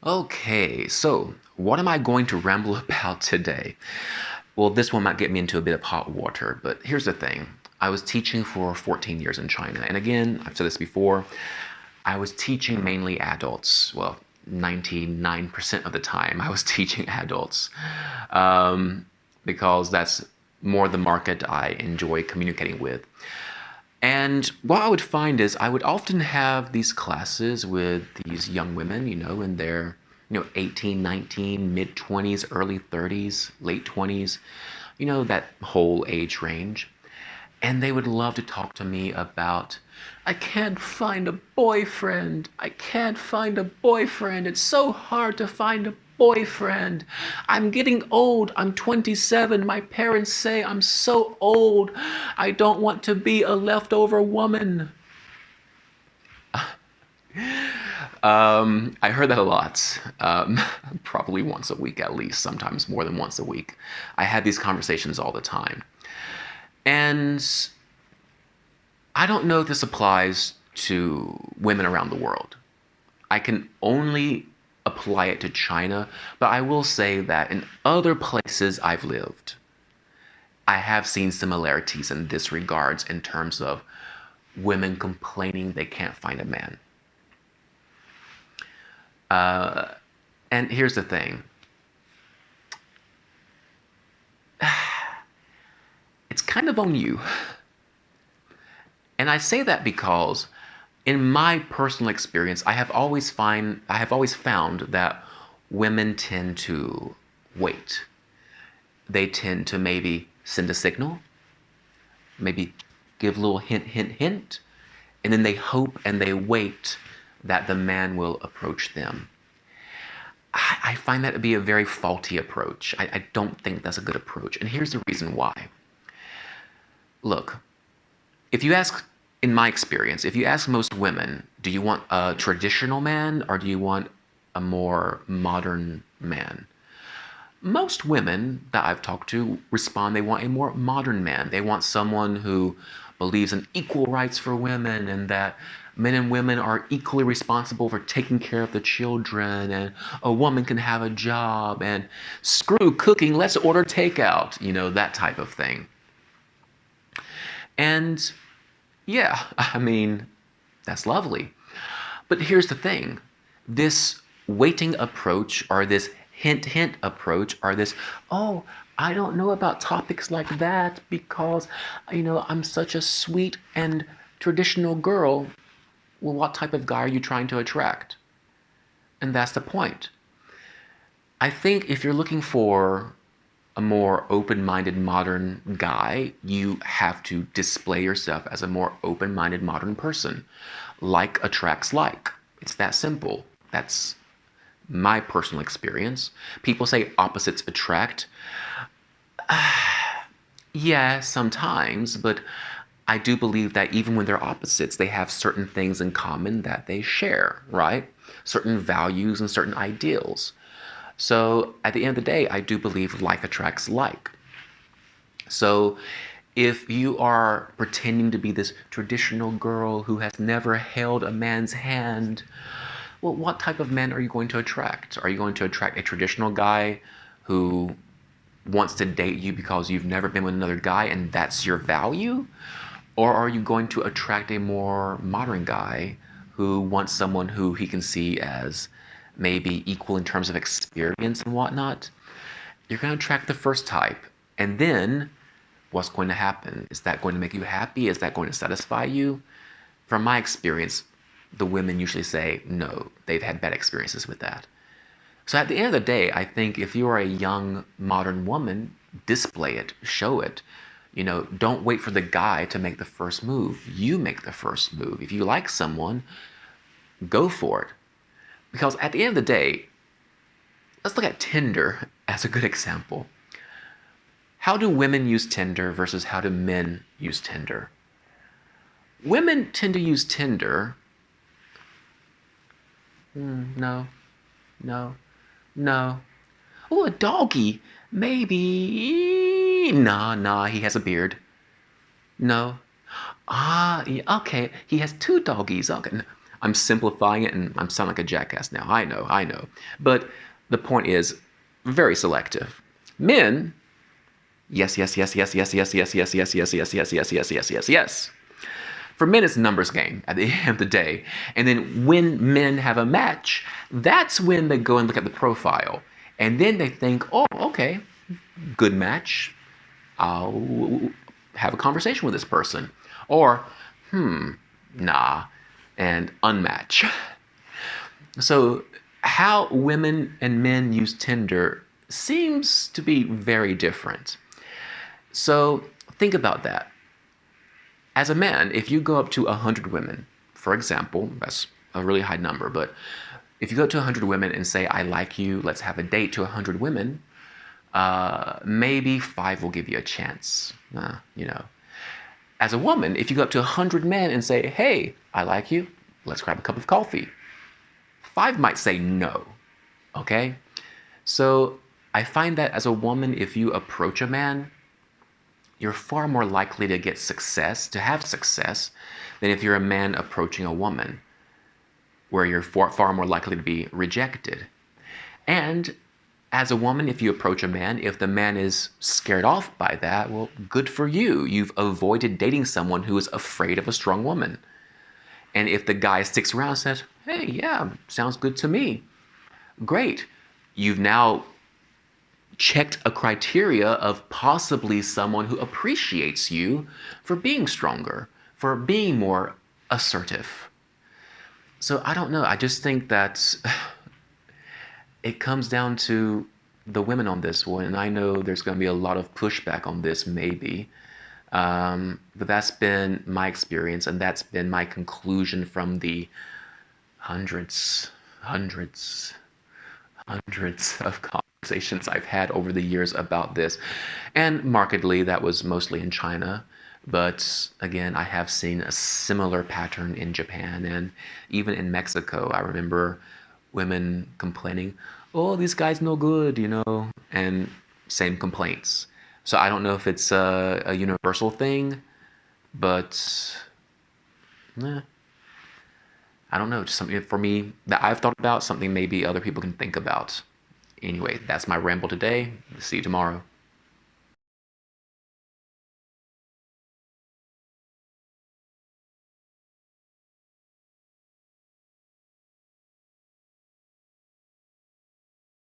Okay, so what am I going to ramble about today? Well, this one might get me into a bit of hot water, but here's the thing. I was teaching for 14 years in China. And again, I've said this before, I was teaching mainly adults. Well, 99% of the time, I was teaching adults because that's more the market I enjoy communicating with. And what I would find is I would often have these classes with these young women, in their, 18, 19, mid 20s, early 30s, late 20s, that whole age range. And they would love to talk to me about, I can't find a boyfriend. I can't find a boyfriend. It's so hard to find a boyfriend. I'm getting old. I'm 27. My parents say I'm so old. I don't want to be a leftover woman. I heard that a lot. Probably once a week at least, sometimes more than once a week. I had these conversations all the time. And I don't know if this applies to women around the world. I can only apply it to China, but I will say that in other places I've lived, I have seen similarities in this regards in terms of women complaining they can't find a man. And here's the thing. It's kind of on you. And I say that because in my personal experience, I have always found that women tend to wait. They tend to maybe send a signal, maybe give a little hint, hint, hint, and then they hope and they wait that the man will approach them. I find that to be a very faulty approach. I don't think that's a good approach. And here's the reason why. Look, if you ask, in my experience, if you ask most women, do you want a traditional man or do you want a more modern man? Most women that I've talked to respond they want a more modern man. They want someone who believes in equal rights for women and that men and women are equally responsible for taking care of the children and a woman can have a job and screw cooking, let's order takeout, that type of thing. And yeah, I mean, that's lovely. But here's the thing. This waiting approach or this hint hint approach or this, oh, I don't know about topics like that because, I'm such a sweet and traditional girl. Well, what type of guy are you trying to attract? And that's the point. I think if you're looking for a more open-minded modern guy, you have to display yourself as a more open-minded modern person. Like attracts like. It's that simple. That's my personal experience. People say opposites attract. Yeah, sometimes, but I do believe that even when they're opposites, they have certain things in common that they share, right? Certain values and certain ideals. So at the end of the day, I do believe like attracts like. So if you are pretending to be this traditional girl who has never held a man's hand, well, what type of men are you going to attract? Are you going to attract a traditional guy who wants to date you because you've never been with another guy and that's your value? Or are you going to attract a more modern guy who wants someone who he can see as maybe equal in terms of experience and whatnot? You're going to attract the first type. And then what's going to happen? Is that going to make you happy? Is that going to satisfy you? From my experience, the women usually say no, they've had bad experiences with that. So at the end of the day, I think if you are a young modern woman, display it, show it. Don't wait for the guy to make the first move. You make the first move. If you like someone, go for it. Because at the end of the day, let's look at Tinder as a good example. How do women use Tinder versus how do men use Tinder? Women tend to use Tinder. No, no, no. Oh, a doggy. Maybe. Nah, he has a beard. No. Ah, yeah, okay. He has two doggies. Okay. I'm simplifying it and I'm sounding like a jackass now. I know. But the point is very selective. Men, yes, yes, yes, yes, yes, yes, yes, yes, yes, yes, yes, yes, yes, yes, yes, yes, yes. For men, it's a numbers game at the end of the day. And then when men have a match, that's when they go and look at the profile. And then they think, oh, okay, good match. I'll have a conversation with this person. Or, nah, and unmatch. So, how women and men use Tinder seems to be very different. So, think about that. As a man, if you go up to 100 women, for example, that's a really high number, but if you go to 100 women and say, I like you, let's have a date to 100 women, maybe five will give you a chance. You know. As a woman, if you go up to 100 men and say, hey, I like you, let's grab a cup of coffee, five might say no. Okay? So I find that as a woman, if you approach a man, you're far more likely to get success, to have success, than if you're a man approaching a woman, where you're far more likely to be rejected. And as a woman, if you approach a man, if the man is scared off by that, well, good for you. You've avoided dating someone who is afraid of a strong woman. And if the guy sticks around and says, hey, yeah, sounds good to me, great. You've now checked a criteria of possibly someone who appreciates you for being stronger, for being more assertive. So I don't know. I just think that it comes down to the women on this one. And I know there's going to be a lot of pushback on this, maybe. But that's been my experience, and that's been my conclusion from the hundreds, hundreds, hundreds of conversations I've had over the years about this. And markedly, that was mostly in China. But again, I have seen a similar pattern in Japan and even in Mexico. I remember women complaining, oh, this guy's no good, and same complaints. So I don't know if it's a universal thing, but eh, I don't know. Just something for me that I've thought about, something maybe other people can think about. Anyway, that's my ramble today. See you tomorrow.